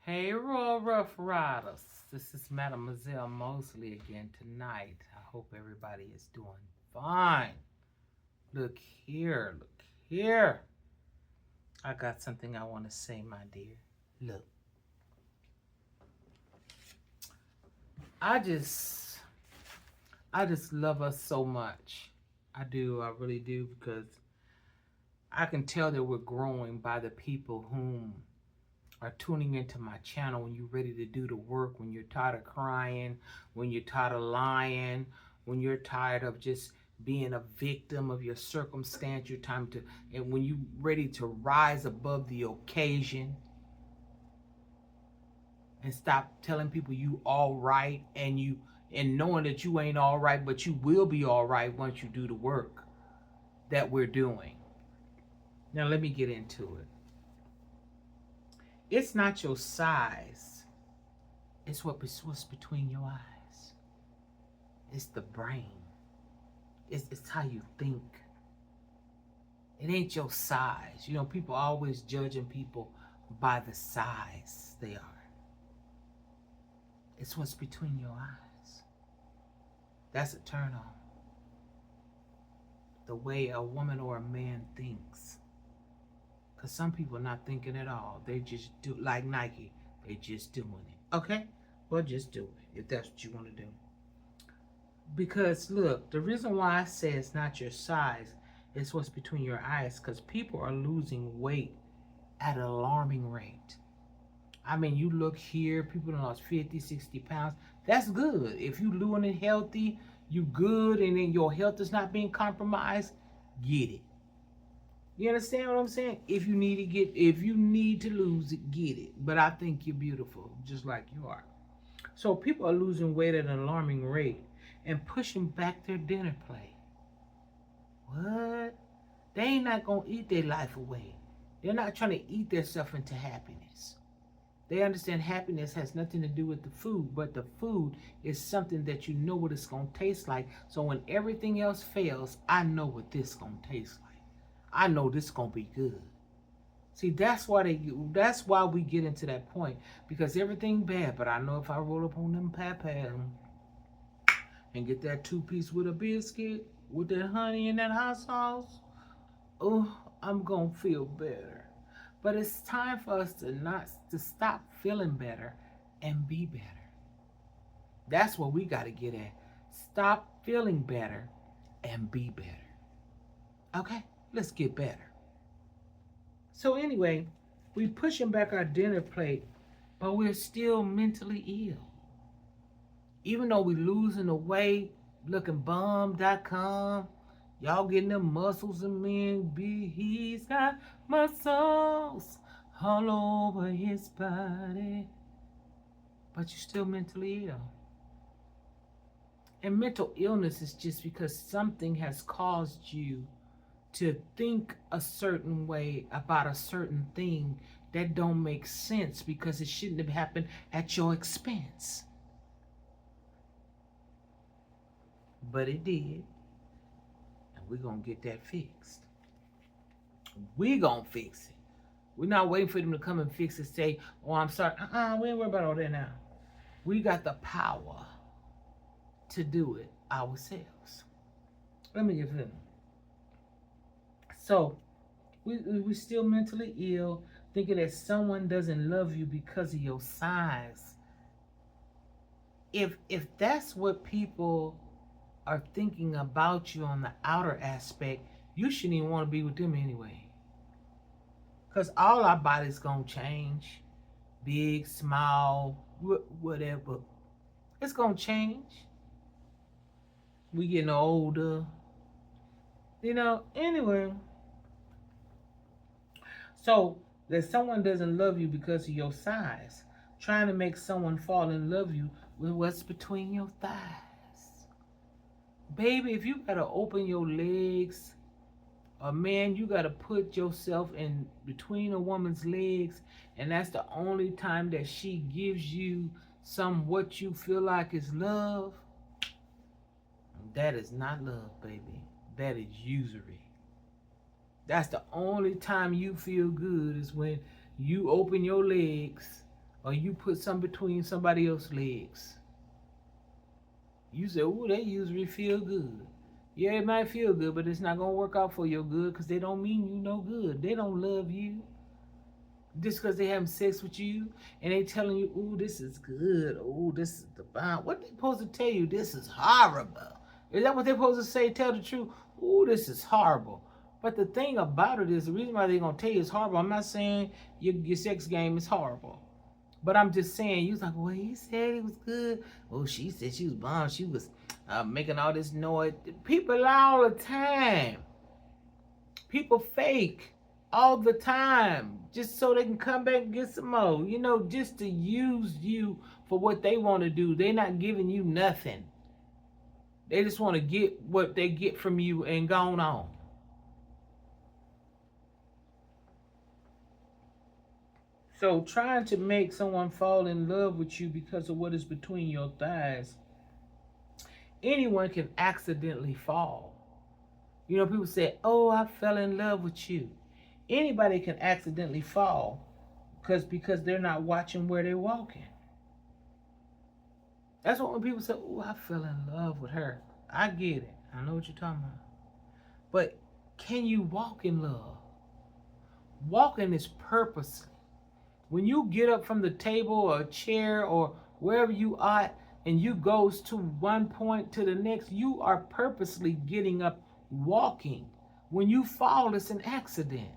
Hey, Royal Rough Riders. This is Mademoiselle Mosley again tonight. I hope everybody is doing fine. Look here, look here. I got something I want to say, my dear. Look, I just, I just love us so much. I do, I really do, because I can tell that we're growing by the people whom are tuning into my channel when you're ready to do the work, when you're tired of crying, when you're tired of lying, when you're tired of just being a victim of your circumstance, your time to, and when you're ready to rise above the occasion and stop telling people you all right and knowing that you ain't all right, but you will be all right once you do the work that we're doing. Now let me get into it. It's not your size. It's what's between your eyes. It's the brain. It's how you think. It ain't your size. You know, people always judging people by the size they are. It's what's between your eyes. That's a turn on. The way a woman or a man thinks. Because some people are not thinking at all. They just do, like Nike, they just doing it. Okay? Well, just do it if that's what you want to do. Because look, the reason why I say it's not your size is what's between your eyes, because people are losing weight at an alarming rate. I mean, you look here, people that lost 50, 60 pounds. That's good. If you doing it healthy, you good, and then your health is not being compromised, get it. You understand what I'm saying? If you need to lose it, get it. But I think you're beautiful, just like you are. So people are losing weight at an alarming rate and pushing back their dinner plate. What? They ain't not gonna eat their life away. They're not trying to eat themselves into happiness. They understand happiness has nothing to do with the food, but the food is something that you know what it's gonna taste like. So when everything else fails, I know what this gonna taste like. I know this gonna be good. See, that's why we get into that point, because everything bad. But I know if I roll up on them papas and get that 2-piece with a biscuit with that honey and that hot sauce, oh, I'm gonna feel better. But it's time for us to stop feeling better and be better. That's what we got to get at. Stop feeling better and be better. Okay, let's get better. So anyway, we pushing back our dinner plate, but we're still mentally ill. Even though we losing the weight, looking bum.com, y'all getting them muscles and men, he's got muscles all over his body, but you're still mentally ill. And mental illness is just because something has caused you to think a certain way about a certain thing that don't make sense because it shouldn't have happened at your expense. But it did. And we're going to get that fixed. We're going to fix it. We're not waiting for them to come and fix it, say, oh, I'm sorry. We ain't worried about all that now. We got the power to do it ourselves. Let me get it. So, we still mentally ill, thinking that someone doesn't love you because of your size. If that's what people are thinking about you on the outer aspect, you shouldn't even want to be with them anyway. Because all our bodies going to change. Big, small, whatever. It's going to change. We getting older. Anyway. So, that someone doesn't love you because of your size. Trying to make someone fall in love with you with what's between your thighs. Baby, if you gotta open your legs, or man, you gotta put yourself in between a woman's legs, and that's the only time that she gives you what you feel like is love, that is not love, baby. That is usury. That's the only time you feel good is when you open your legs or you put something between somebody else's legs. You say, "Ooh, they usually feel good." Yeah, it might feel good, but it's not gonna work out for your good because they don't mean you no good. They don't love you just because they having sex with you and they telling you, "Ooh, this is good. Ooh, this is the bomb." What they supposed to tell you? This is horrible. Is that what they supposed to say? Tell the truth. Ooh, this is horrible. But the thing about it is, the reason why they're gonna tell you it's horrible. I'm not saying your sex game is horrible. But I'm just saying, you was like, well, he said it was good. Oh, she said she was bomb. She was making all this noise. People lie all the time. People fake all the time just so they can come back and get some more. You know, just to use you for what they want to do. They're not giving you nothing. They just want to get what they get from you and go on. So trying to make someone fall in love with you because of what is between your thighs, anyone can accidentally fall. You know, people say, "Oh, I fell in love with you." Anybody can accidentally fall because they're not watching where they're walking. That's what when people say, "Oh, I fell in love with her." I get it. I know what you're talking about. But can you walk in love? Walking is purposely. When you get up from the table or a chair or wherever you are and you goes to one point to the next, you are purposely getting up, walking. When you fall, it's an accident.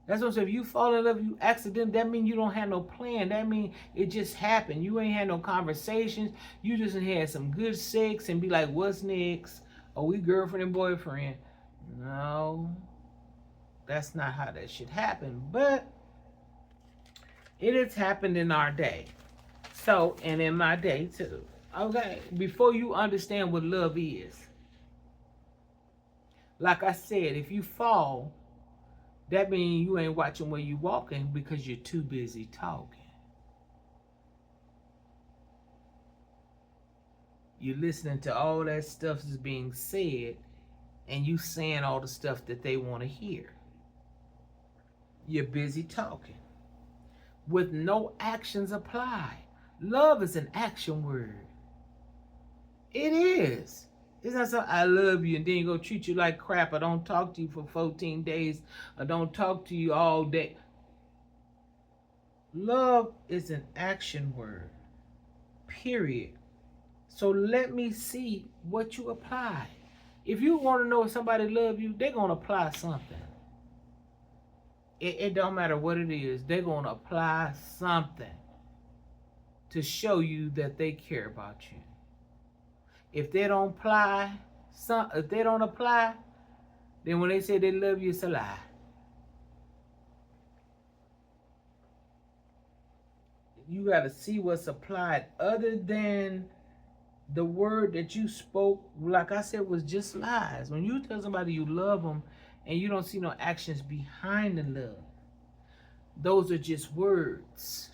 That's what I'm saying. If you fall in love, you accident, that means you don't have no plan. That means it just happened. You ain't had no conversations. You just had some good sex and be like, what's next? Are we girlfriend and boyfriend? No, that's not how that should happen. But it has happened in our day. So, and in my day too. Okay, before you understand what love is, like I said, if you fall, that means you ain't watching where you walking because you're too busy talking. You're listening to all that stuff that's being said and you saying all the stuff that they want to hear. You're busy talking with no actions applied. Love is an action word. It is. It's not so I love you and then go treat you like crap. I don't talk to you for 14 days. I don't talk to you all day. Love is an action word. Period. So let me see what you apply. If you want to know if somebody love you, they're going to apply something. It don't matter what it is. They're going to apply something to show you that they care about you. If they don't apply, then when they say they love you, it's a lie. You got to see what's applied other than the word that you spoke, like I said, was just lies. When you tell somebody you love them and you don't see no actions behind the love, those are just words.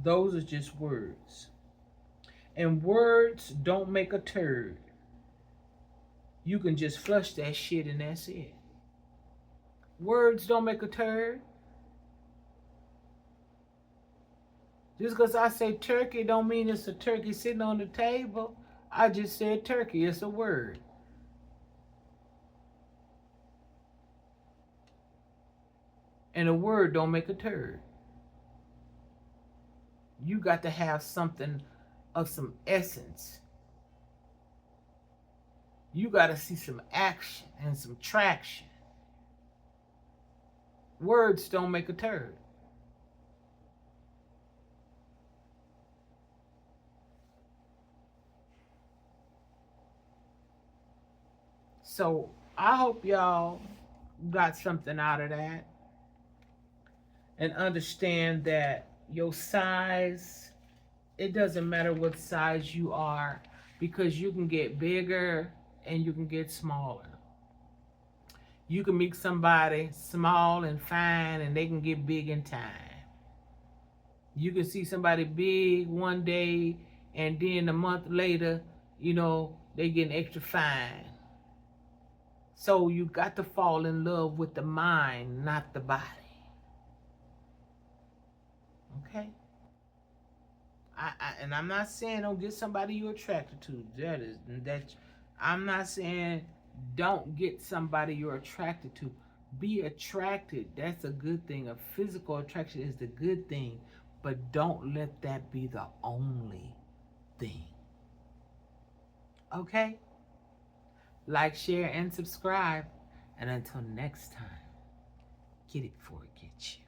Those are just words. And words don't make a turd. You can just flush that shit and that's it. Words don't make a turd. Just because I say turkey don't mean it's a turkey sitting on the table. I just said turkey. It's a word. And a word don't make a turd. You got to have something of some essence. You got to see some action and some traction. Words don't make a turd. So I hope y'all got something out of that and understand that your size, it doesn't matter what size you are because you can get bigger and you can get smaller. You can meet somebody small and fine and they can get big in time. You can see somebody big one day and then a month later, they getting extra fine. So you got to fall in love with the mind, not the body. Okay? And I'm not saying don't get somebody you're attracted to. I'm not saying don't get somebody you're attracted to. Be attracted. That's a good thing. A physical attraction is the good thing, but don't let that be the only thing. Okay? Like, share, and subscribe. And until next time, get it before it gets you.